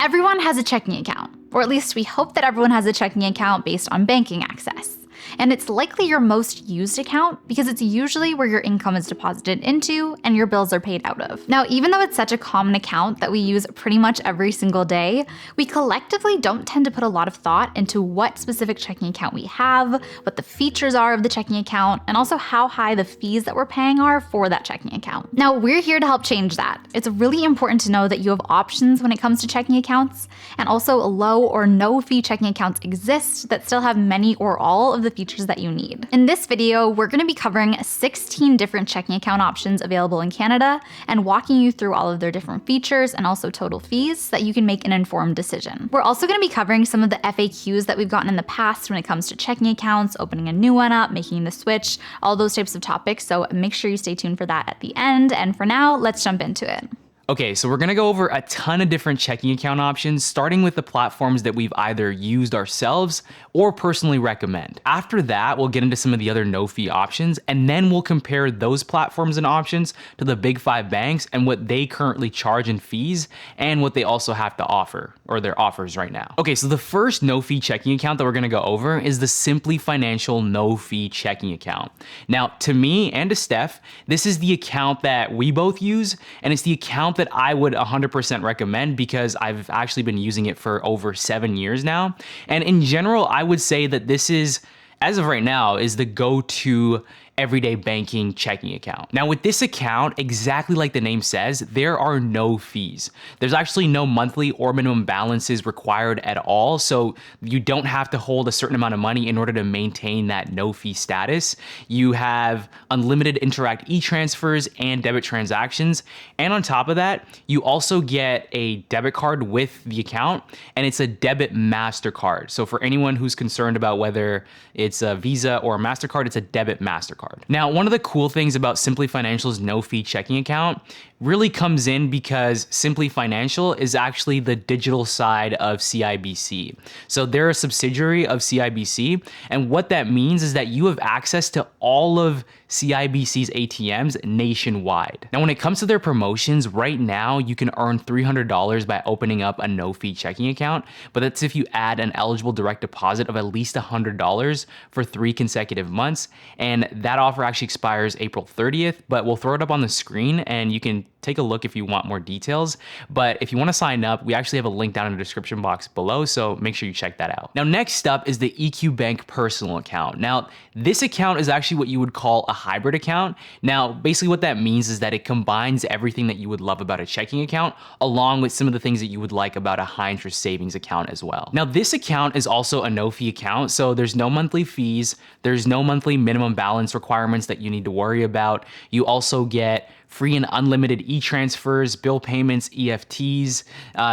Everyone has a checking account, or at least we hope that everyone has a checking account based on banking access. And it's likely your most used account because it's usually where your income is deposited into and your bills are paid out of. Now, even though it's such a common account that we use pretty much every single day, we collectively don't tend to put a lot of thought into what specific checking account we have, what the features are of the checking account, and also how high the fees that we're paying are for that checking account. Now, we're here to help change that. It's really important to know that you have options when it comes to checking accounts, and also low or no fee checking accounts exist that still have many or all of the features that you need. In this video, we're going to be covering 16 different checking account options available in Canada and walking you through all of their different features and also total fees so that you can make an informed decision. We're also going to be covering some of the FAQs that we've gotten in the past when it comes to checking accounts, opening a new one up, making the switch, all those types of topics, so make sure you stay tuned for that at the end. And for now, let's jump into it. Okay, so we're gonna go over a ton of different checking account options, starting with the platforms that we've either used ourselves or personally recommend. After that, we'll get into some of the other no-fee options, and then we'll compare those platforms and options to the big 5 banks and what they currently charge in fees and what they also have to offer, or their offers right now. Okay, so the first no-fee checking account that we're gonna go over is the Simply Financial no-fee checking account. Now, to me and to Steph, this is the account that we both use, and it's the account that I would 100% recommend because I've actually been using it for over 7 years now. And in general, I would say that this is, as of right now, is the go-to everyday banking checking account. Now with this account, exactly like the name says, there are no fees. There's actually no monthly or minimum balances required at all, so you don't have to hold a certain amount of money in order to maintain that no fee status. You have unlimited Interact e-transfers and debit transactions, and on top of that, you also get a debit card with the account, and it's a debit MasterCard. So for anyone who's concerned about whether it's a Visa or a MasterCard, it's a debit MasterCard. Now, one of the cool things about Simply Financial's no-fee checking account really comes in because Simply Financial is actually the digital side of CIBC. So they're a subsidiary of CIBC, and what that means is that you have access to all of CIBC's ATMs nationwide. Now, when it comes to their promotions, right now you can earn $300 by opening up a no-fee checking account, but that's if you add an eligible direct deposit of at least $100 for 3 consecutive months, and that offer actually expires April 30th, but we'll throw it up on the screen and you can take a look if you want more details. But if you want to sign up, we actually have a link down in the description box below, so make sure you check that out. Now, next up is the EQ Bank personal account. Now, this account is actually what you would call a hybrid account. Now, basically what that means is that it combines everything that you would love about a checking account, along with some of the things that you would like about a high interest savings account as well. Now, this account is also a no-fee account, so there's no monthly fees, there's no monthly minimum balance requirements that you need to worry about. You also get free and unlimited e-transfers, bill payments, EFTs.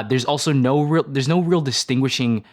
There's also no real distinguishing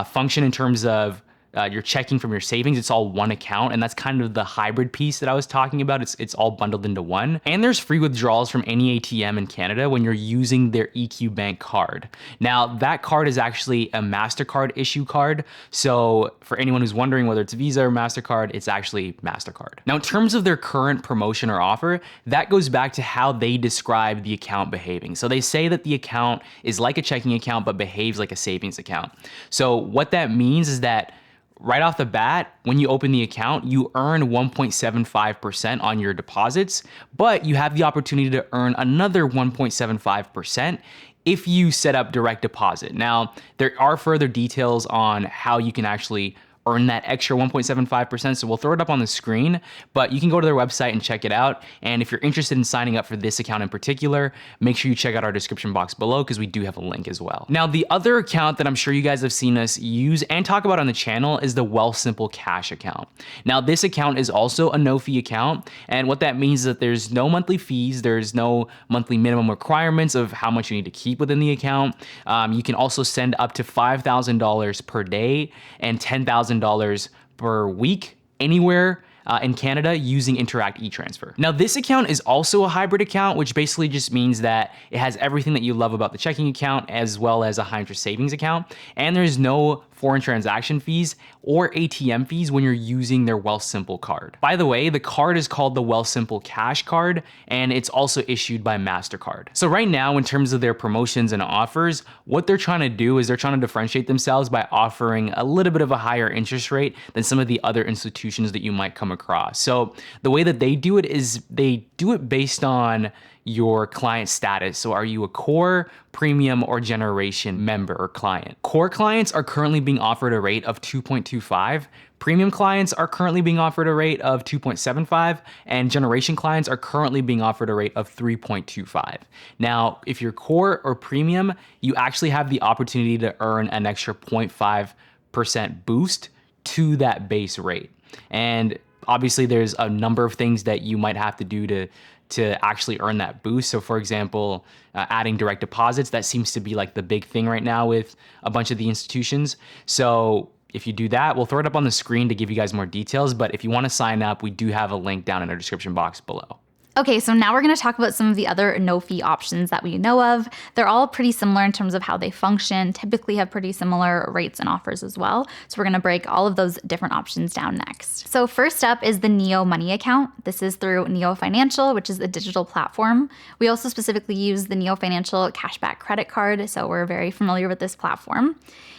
function in terms of your checking from your savings. It's all one account, and that's kind of the hybrid piece that I was talking about. It's all bundled into one. And there's free withdrawals from any ATM in Canada when you're using their EQ Bank card. Now, that card is actually a MasterCard issue card. So for anyone who's wondering whether it's Visa or MasterCard, it's actually MasterCard. Now, in terms of their current promotion or offer, that goes back to how they describe the account behaving. So they say that the account is like a checking account, but behaves like a savings account. So what that means is that right off the bat, when you open the account, you earn 1.75% on your deposits, but you have the opportunity to earn another 1.75% if you set up direct deposit. Now, there are further details on how you can actually earn that extra 1.75%, so we'll throw it up on the screen, but you can go to their website and check it out. And if you're interested in signing up for this account in particular, make sure you check out our description box below because we do have a link as well. Now, the other account that I'm sure you guys have seen us use and talk about on the channel is the Wealthsimple Cash account. Now, this account is also a no-fee account, and what that means is that there's no monthly fees, there's no monthly minimum requirements of how much you need to keep within the account. You can also send up to $5,000 per day and $10,000 per week anywhere in Canada using Interact e-transfer. Now, this account is also a hybrid account, which basically just means that it has everything that you love about the checking account as well as a high interest savings account, and there's no foreign transaction fees, or ATM fees when you're using their Wealthsimple card. By the way, the card is called the Wealthsimple Cash Card, and it's also issued by MasterCard. So right now, in terms of their promotions and offers, what they're trying to do is they're trying to differentiate themselves by offering a little bit of a higher interest rate than some of the other institutions that you might come across. So the way that they do it is they do it based on your client status. So are you a core, premium, or generation member or client? Core clients are currently being offered a rate of 2.25. Premium clients are currently being offered a rate of 2.75, and generation clients are currently being offered a rate of 3.25. Now, if you're core or premium, you actually have the opportunity to earn an extra 0.5% boost to that base rate. And obviously there's a number of things that you might have to do to actually earn that boost. So for example, adding direct deposits, that seems to be like the big thing right now with a bunch of the institutions. So if you do that, we'll throw it up on the screen to give you guys more details. But if you want to sign up, we do have a link down in our description box below. Okay, so now we're gonna talk about some of the other no-fee options that we know of. They're all pretty similar in terms of how they function, typically have pretty similar rates and offers as well. So we're gonna break all of those different options down next. So first up is the Neo Money account. This is through Neo Financial, which is a digital platform. We also specifically use the Neo Financial cashback credit card, so we're very familiar with this platform.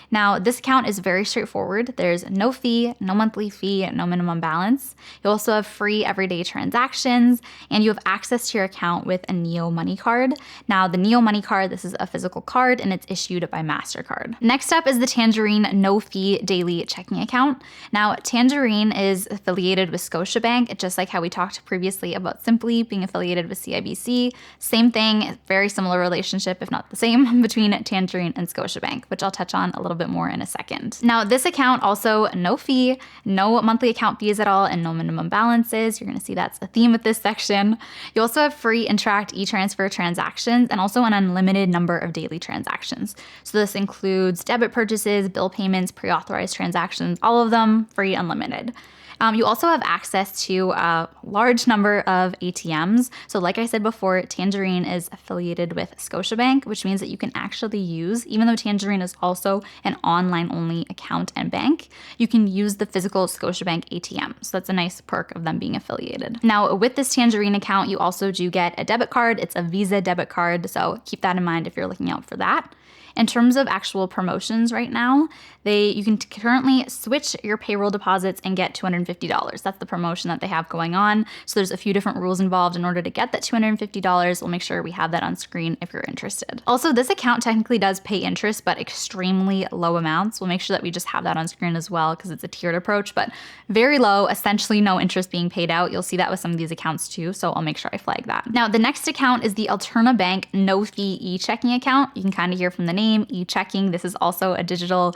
Now, this account is very straightforward. There's no fee, no monthly fee, no minimum balance. You also have free everyday transactions, and you have access to your account with a Neo Money card. Now, the Neo Money card, this is a physical card, and it's issued by MasterCard. Next up is the Tangerine no fee daily checking account. Now, Tangerine is affiliated with Scotiabank, just like how we talked previously about Simply being affiliated with CIBC. Same thing, very similar relationship, if not the same, between Tangerine and Scotiabank, which I'll touch on a little bit more in a second. Now, this account also no fee, no monthly account fees at all, and no minimum balances. You're gonna see that's a theme with this section. You also have free Interact e-transfer transactions and also an unlimited number of daily transactions. So this includes debit purchases, bill payments, pre-authorized transactions, all of them free, unlimited. You also have access to a large number of ATMs. So like I said before, Tangerine is affiliated with Scotiabank, which means that you can actually use, even though Tangerine is also an online-only account and bank, you can use the physical Scotiabank ATM. So that's a nice perk of them being affiliated. Now, with this Tangerine account, you also do get a debit card. It's a Visa debit card, so keep that in mind if you're looking out for that. In terms of actual promotions right now, you can currently switch your payroll deposits and get $250. That's the promotion that they have going on. So there's a few different rules involved in order to get that $250. We'll make sure we have that on screen if you're interested. Also, this account technically does pay interest, but extremely low amounts. We'll make sure that we just have that on screen as well because it's a tiered approach, but very low, essentially no interest being paid out. You'll see that with some of these accounts too, so I'll make sure I flag that. Now, the next account is the Alterna Bank no fee e-checking account. You can kind of hear from the name, e-checking. This is also a digital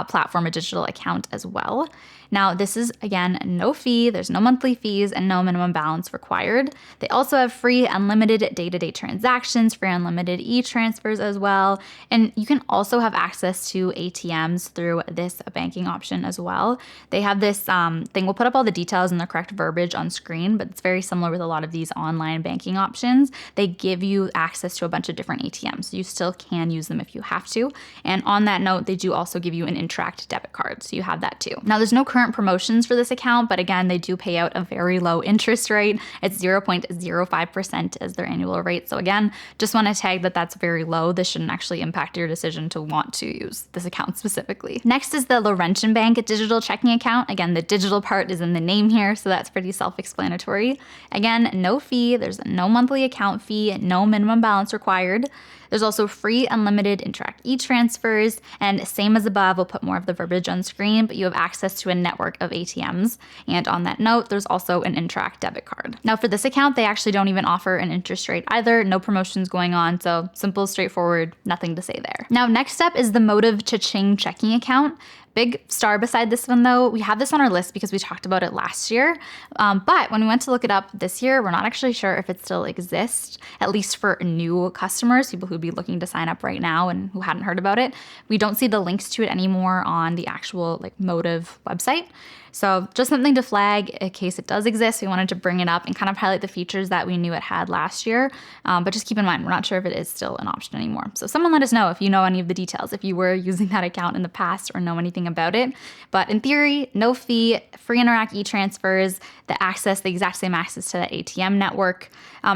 platform, a digital account as well. Now, this is, again, no fee, there's no monthly fees, and no minimum balance required. They also have free unlimited day-to-day transactions, free unlimited e-transfers as well, and you can also have access to ATMs through this banking option as well. They have this thing, we'll put up all the details and the correct verbiage on screen, but it's very similar with a lot of these online banking options. They give you access to a bunch of different ATMs, so you still can use them if you have to. And on that note, they do also give you an Interact debit card, so you have that too. Now, there's no current promotions for this account, but again, they do pay out a very low interest rate. It's 0.05% as their annual rate. So again, just want to tag that that's very low. This shouldn't actually impact your decision to want to use this account specifically. Next is the Laurentian Bank digital checking account. Again, the digital part is in the name here, so that's pretty self-explanatory. Again, no fee, there's no monthly account fee, no minimum balance required. There's also free unlimited Interact e-transfers, and same as above, we'll put more of the verbiage on screen, but you have access to a network of ATMs. And on that note, there's also an Interact debit card. Now for this account, they actually don't even offer an interest rate either, no promotions going on, so simple, straightforward, nothing to say there. Now next up is the Motive Chequing checking account. Big star beside this one though, we have this on our list because we talked about it last year, but when we went to look it up this year, we're not actually sure if it still exists, at least for new customers, people who'd be looking to sign up right now and who hadn't heard about it. We don't see the links to it anymore on the actual Motive website. So just something to flag in case it does exist. We wanted to bring it up and kind of highlight the features that we knew it had last year. But just keep in mind, we're not sure if it is still an option anymore. So someone let us know if you know any of the details, if you were using that account in the past or know anything about it. But in theory, no fee, free Interac e-transfers, the exact same access to the ATM network.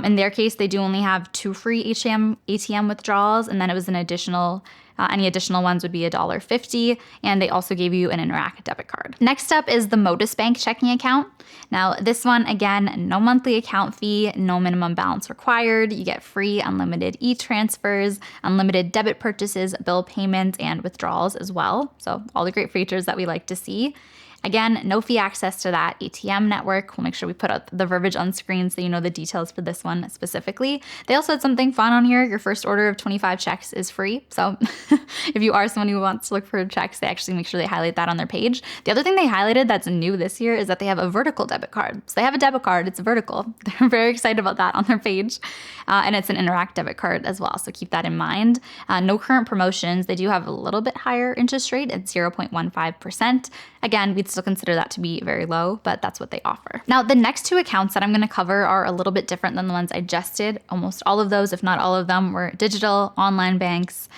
In their case, they do only have 2 free ATM withdrawals, and then it was an additional any additional ones would be $1.50, and they also gave you an Interac debit card. Next up is the Modus Bank checking account. Now, this one, again, no monthly account fee, no minimum balance required. You get free unlimited e-transfers, unlimited debit purchases, bill payments, and withdrawals as well. So all the great features that we like to see. Again, no fee access to that ATM network. We'll make sure we put up the verbiage on screen so you know the details for this one specifically. They also had something fun on here. Your first order of 25 checks is free. So if you are someone who wants to look for checks, they actually make sure they highlight that on their page. The other thing they highlighted that's new this year is that they have a vertical debit card. So they have a debit card, it's vertical. They're very excited about that on their page. And it's an Interac debit card as well. So keep that in mind. No current promotions. They do have a little bit higher interest rate at 0.15%. Again, we'd still consider that to be very low, but that's what they offer. Now, the next 2 accounts that I'm going to cover are a little bit different than the ones I just did. Almost all of those, if not all of them, were digital, online banks,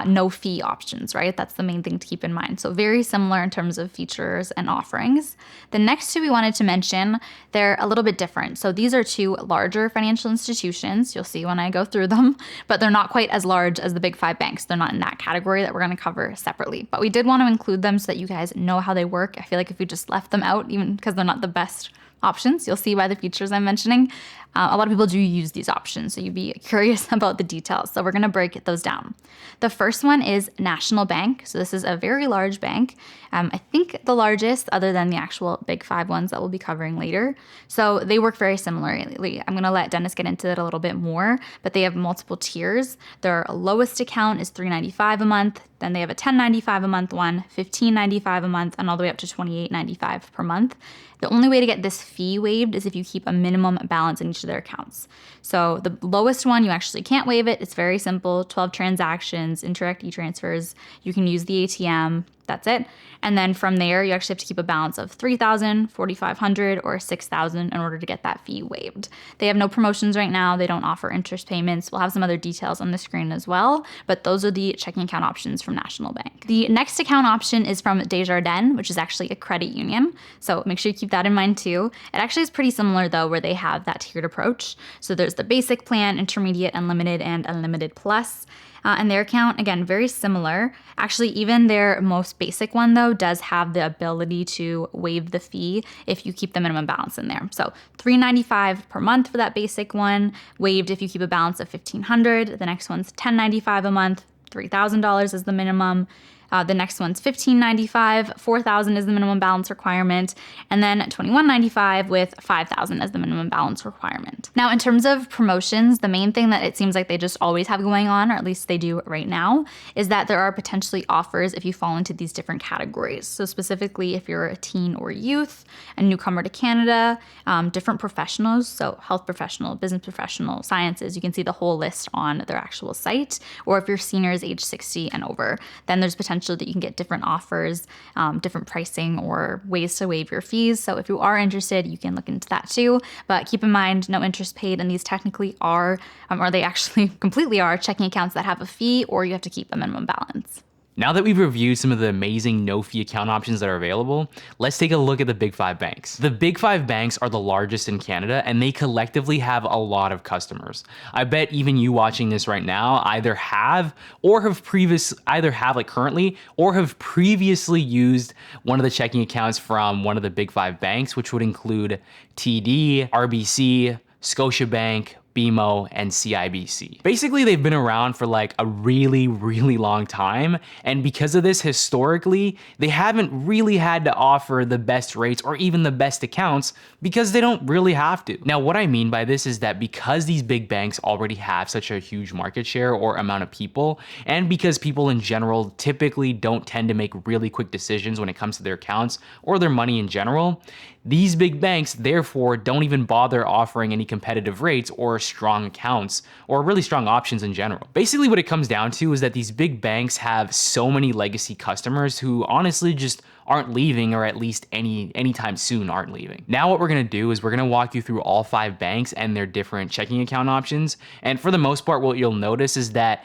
no fee options, right? That's the main thing to keep in mind. So very similar in terms of features and offerings. The next 2 we wanted to mention, they're a little bit different. So these are 2 larger financial institutions. You'll see when I go through them, but they're not quite as large as the big 5 banks. They're not in that category that we're going to cover separately, but we did want to include them so that you guys know how they work. I feel like if we just left them out, even because they're not the best options, you'll see by the features I'm mentioning, a lot of people do use these options, so you'd be curious about the details. So we're going to break those down. The first one is National Bank. So this is a very large bank. I think the largest other than the actual big 5 ones that we'll be covering later. So they work very similarly. I'm going to let Dennis get into it a little bit more, but they have multiple tiers. Their lowest account is $3.95 a month. Then they have a $10.95 a month one, $15.95 a month, and all the way up to $28.95 per month. The only way to get this fee waived is if you keep a minimum balance in each of their accounts. So the lowest one, you actually can't waive it. It's very simple, 12 transactions, Interac e-transfers. You can use the ATM. That's it. And then from there, you actually have to keep a balance of $3,000, $4,500, or $6,000 in order to get that fee waived. They have no promotions right now. They don't offer interest payments. We'll have some other details on the screen as well, but those are the checking account options from National Bank. The next account option is from Desjardins, which is actually a credit union. So make sure you keep that in mind too. It actually is pretty similar though, where they have that tiered approach. So there's the basic plan, intermediate, unlimited, and unlimited plus. And their account, again, very similar. Actually, even their most basic one, though, does have the ability to waive the fee if you keep the minimum balance in there. So $3.95 per month for that basic one, waived if you keep a balance of $1,500. The next one's $10.95 a month, $3,000 is the minimum. The next one's $15.95, $4,000 is the minimum balance requirement, and then $21.95 with $5,000 as the minimum balance requirement. Now, in terms of promotions, the main thing that it seems like they just always have going on, or at least they do right now, is that there are potentially offers if you fall into these different categories. So specifically, if you're a teen or youth, a newcomer to Canada, different professionals, so health professional, business professional, sciences, you can see the whole list on their actual site, or if you're seniors age 60 and over, then there's potential that you can get different offers, different pricing, or ways to waive your fees. So if you are interested, you can look into that too. But keep in mind, no interest paid, and these technically are, or they actually completely are, checking accounts that have a fee, or you have to keep a minimum balance. Now that we've reviewed some of the amazing no-fee account options that are available, let's take a look at the big 5 banks. The big 5 banks are the largest in Canada, and they collectively have a lot of customers. I bet even you watching this right now either have currently or have previously used one of the checking accounts from one of the big 5 banks, which would include TD, RBC, Scotiabank, BMO, and CIBC. Basically, they've been around for like a really, really long time. And because of this, historically, they haven't really had to offer the best rates or even the best accounts because they don't really have to. Now, what I mean by this is that because these big banks already have such a huge market share or amount of people, and because people in general typically don't tend to make really quick decisions when it comes to their accounts or their money in general, these big banks therefore don't even bother offering any competitive rates or strong accounts or really strong options in general. Basically what it comes down to is that these big banks have so many legacy customers who honestly just aren't leaving, or at least anytime soon aren't leaving. Now what we're gonna do is we're gonna walk you through all 5 banks and their different checking account options. And for the most part, what you'll notice is that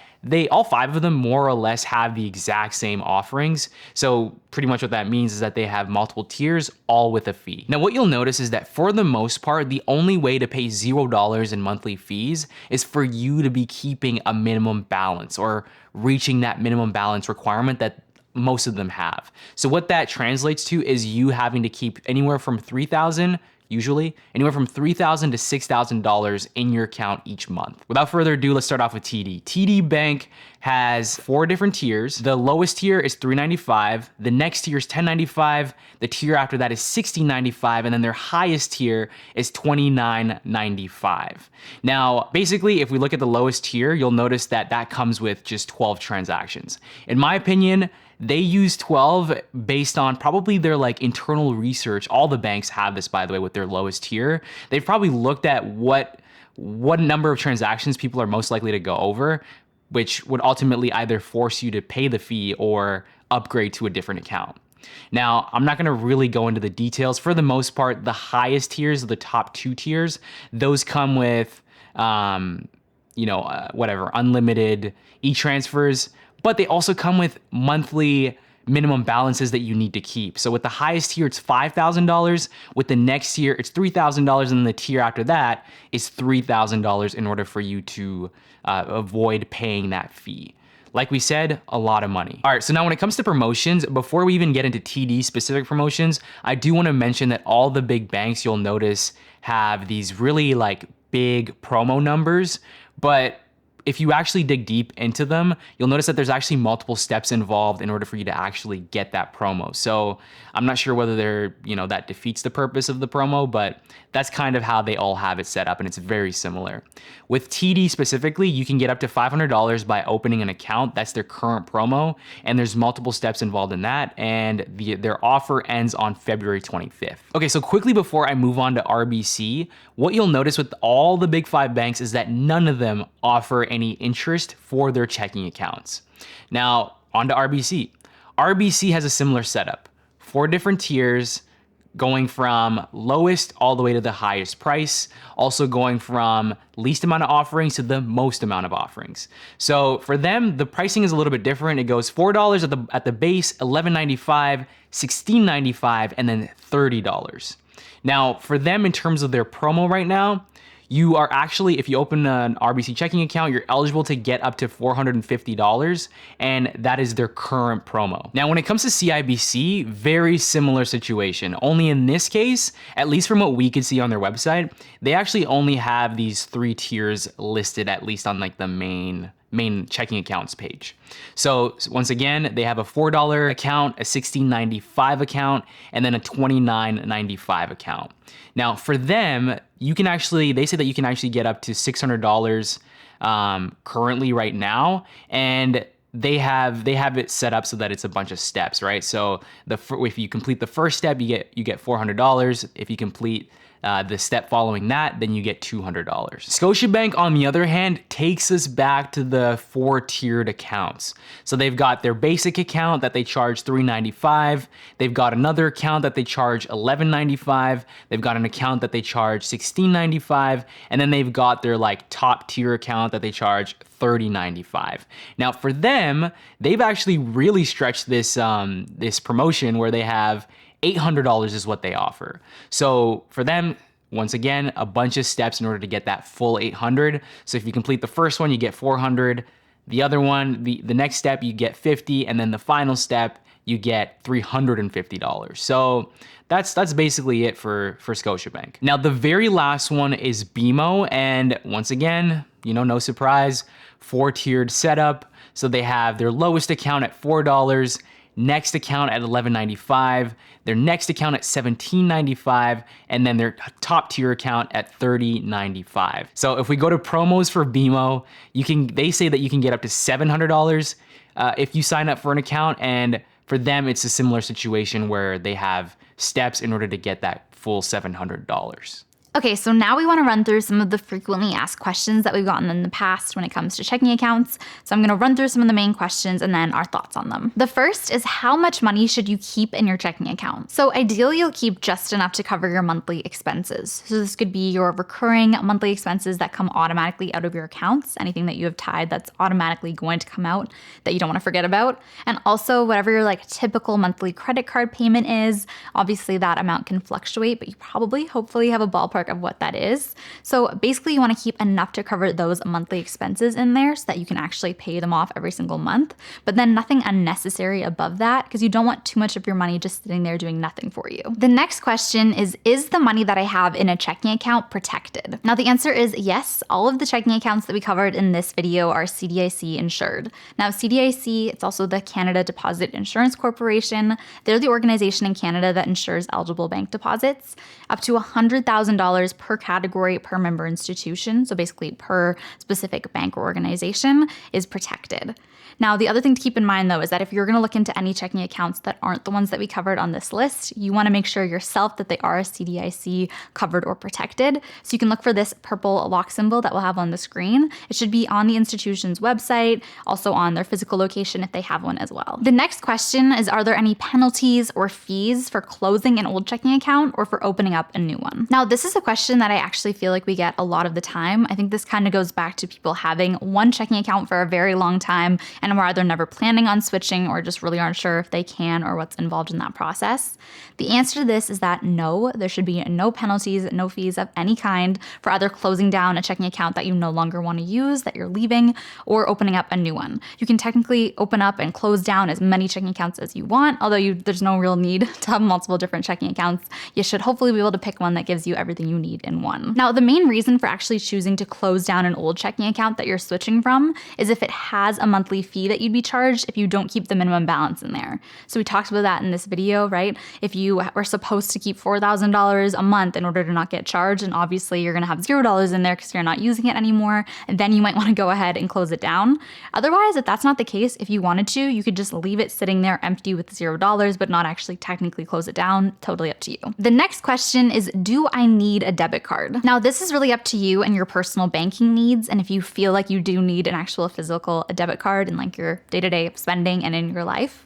all 5 of them more or less have the exact same offerings. So pretty much what that means is that they have multiple tiers, all with a fee. Now what you'll notice is that for the most part, the only way to pay $0 in monthly fees is for you to be keeping a minimum balance or reaching that minimum balance requirement that most of them have. So what that translates to is you having to keep anywhere from $3,000, usually anywhere from $3,000 to $6,000 in your account each month. Without further ado, let's start off with TD. TD Bank has 4 different tiers. The lowest tier is $395, the next tier is $1095, the tier after that is $1695, and then their highest tier is $2995. Now, basically, if we look at the lowest tier, you'll notice that that comes with just 12 transactions. In my opinion, they use 12 based on probably their like internal research. All the banks have this, by the way, with their lowest tier. They've probably looked at what number of transactions people are most likely to go over, which would ultimately either force you to pay the fee or upgrade to a different account. Now, I'm not gonna really go into the details. For the most part, the highest tiers, the top 2 tiers, those come with, unlimited e-transfers, but they also come with monthly minimum balances that you need to keep. So with the highest tier, it's $5,000. With the next tier, it's $3,000. And the tier after that is $3,000 in order for you to avoid paying that fee. Like we said, a lot of money. All right, so now when it comes to promotions, before we even get into TD specific promotions, I do wanna mention that all the big banks you'll notice have these really like big promo numbers, but if you actually dig deep into them, you'll notice that there's actually multiple steps involved in order for you to actually get that promo. So I'm not sure whether that defeats the purpose of the promo, but that's kind of how they all have it set up, and it's very similar. With TD specifically, you can get up to $500 by opening an account. That's their current promo, and there's multiple steps involved in that, and their offer ends on February 25th. Okay, so quickly before I move on to RBC, what you'll notice with all the big 5 banks is that none of them offer any interest for their checking accounts. Now, on to RBC. RBC has a similar setup. 4 different tiers, going from lowest all the way to the highest price, also going from least amount of offerings to the most amount of offerings. So for them, the pricing is a little bit different. It goes $4 at the base, $11.95, $16.95, and then $30. Now, for them, in terms of their promo right now, you are actually, if you open an RBC checking account, you're eligible to get up to $450, and that is their current promo. Now, when it comes to CIBC, very similar situation. Only in this case, at least from what we could see on their website, they actually only have these 3 tiers listed, at least on like the main checking accounts page. So once again, they have a $4 account, a $16.95 account, and then a $29.95 account. Now for them, they say that you can actually get up to $600 currently right now, and they have it set up so that it's a bunch of steps, right? So if you complete the first step, you get $400. If you complete the step following that, then you get $200. Scotiabank, on the other hand, takes us back to the 4-tiered accounts. So they've got their basic account that they charge $3.95. They've got another account that they charge $11.95. They've got an account that they charge $16.95. And then they've got their like top tier account that they charge $30.95. Now for them, they've actually really stretched this promotion where they have $800 is what they offer. So for them, once again, a bunch of steps in order to get that full $800. So if you complete the first one, you get $400. The other one, the next step, you get $50, and then the final step, you get $350. So that's basically it for Scotiabank. Now the very last one is BMO, and once again, no surprise, 4-tiered setup. So they have their lowest account at $4, next account at $11.95, their next account at $17.95, and then their top tier account at $30.95. So if we go to promos for BMO, they say that you can get up to $700 if you sign up for an account, and for them it's a similar situation where they have steps in order to get that full $700. Okay, so now we want to run through some of the frequently asked questions that we've gotten in the past when it comes to checking accounts. So I'm going to run through some of the main questions and then our thoughts on them. The first is, how much money should you keep in your checking account? So ideally, you'll keep just enough to cover your monthly expenses. So this could be your recurring monthly expenses that come automatically out of your accounts, anything that you have tied that's automatically going to come out that you don't want to forget about. And also whatever your typical monthly credit card payment is. Obviously that amount can fluctuate, but you probably, hopefully have a ballpark of what that is. So basically you want to keep enough to cover those monthly expenses in there so that you can actually pay them off every single month, but then nothing unnecessary above that, because you don't want too much of your money just sitting there doing nothing for you. The next question is the money that I have in a checking account protected? Now the answer is yes. All of the checking accounts that we covered in this video are CDIC insured. Now CDIC, it's also the Canada Deposit Insurance Corporation. They're the organization in Canada that insures eligible bank deposits. Up to $100,000 per category per member institution, so basically per specific bank or organization, is protected. Now, the other thing to keep in mind, though, is that if you're going to look into any checking accounts that aren't the ones that we covered on this list, you want to make sure yourself that they are CDIC covered or protected. So you can look for this purple lock symbol that we'll have on the screen. It should be on the institution's website, also on their physical location if they have one as well. The next question is, are there any penalties or fees for closing an old checking account or for opening up a new one? Now, this is a question that I actually feel like we get a lot of the time. I think this kind of goes back to people having one checking account for a very long time and are either never planning on switching or just really aren't sure if they can or what's involved in that process. The answer to this is that no, there should be no penalties, no fees of any kind for either closing down a checking account that you no longer want to use, that you're leaving, or opening up a new one. You can technically open up and close down as many checking accounts as you want, although there's no real need to have multiple different checking accounts. You should hopefully be able to pick one that gives you everything you need in one. Now, the main reason for actually choosing to close down an old checking account that you're switching from is if it has a monthly fee that you'd be charged if you don't keep the minimum balance in there. So we talked about that in this video, right? If you were supposed to keep $4,000 a month in order to not get charged, and obviously you're going to have $0 in there because you're not using it anymore, and then you might want to go ahead and close it down. Otherwise, if that's not the case, if you wanted to, you could just leave it sitting there empty with $0, but not actually technically close it down. Totally up to you. The next question is, do I need a debit card? Now, this is really up to you and your personal banking needs, and if you feel like you do need an actual physical debit card in your day-to-day spending and in your life.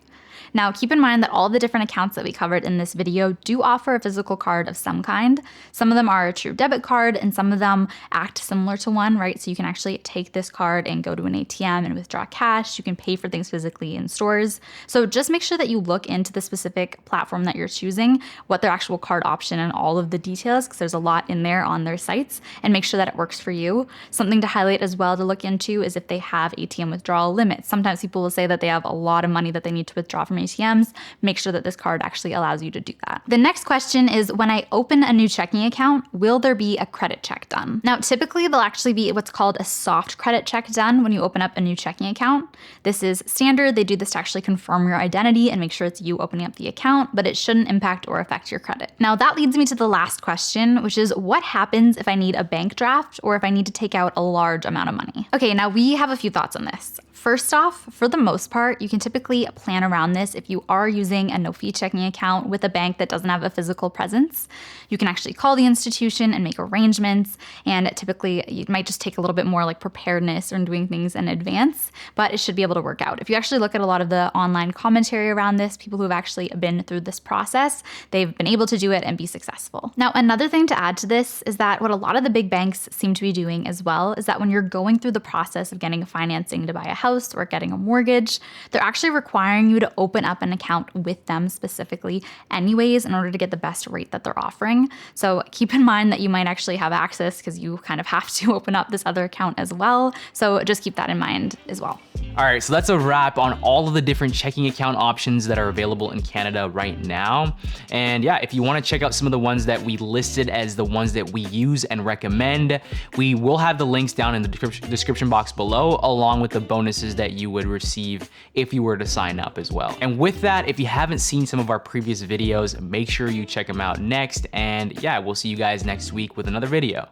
Now, keep in mind that all the different accounts that we covered in this video do offer a physical card of some kind. Some of them are a true debit card, and some of them act similar to one, right? So you can actually take this card and go to an ATM and withdraw cash. You can pay for things physically in stores. So just make sure that you look into the specific platform that you're choosing, what their actual card option and all of the details, because there's a lot in there on their sites, and make sure that it works for you. Something to highlight as well to look into is if they have ATM withdrawal limits. Sometimes people will say that they have a lot of money that they need to withdraw from ATMs. Make sure that this card actually allows you to do that. The next question is, when I open a new checking account, will there be a credit check done? Now, typically there'll actually be what's called a soft credit check done when you open up a new checking account. This is standard. They do this to actually confirm your identity and make sure it's you opening up the account, but it shouldn't impact or affect your credit. Now, that leads me to the last question, which is, what happens if I need a bank draft or if I need to take out a large amount of money? Okay, now we have a few thoughts on this. First off, for the most part, you can typically plan around this if you are using a no-fee checking account with a bank that doesn't have a physical presence. You can actually call the institution and make arrangements, and typically it might just take a little bit more preparedness or doing things in advance, but it should be able to work out. If you actually look at a lot of the online commentary around this, people who have actually been through this process, they've been able to do it and be successful. Now, another thing to add to this is that what a lot of the big banks seem to be doing as well is that when you're going through the process of getting financing to buy a house or getting a mortgage, they're actually requiring you to open up an account with them specifically anyways in order to get the best rate that they're offering. So keep in mind that you might actually have access because you kind of have to open up this other account as well. So just keep that in mind as well. All right, so that's a wrap on all of the different checking account options that are available in Canada right now. And yeah, if you want to check out some of the ones that we listed as the ones that we use and recommend, we will have the links down in the description box below, along with the bonuses that you would receive if you were to sign up as well. And with that, if you haven't seen some of our previous videos, make sure you check them out next. And yeah, we'll see you guys next week with another video.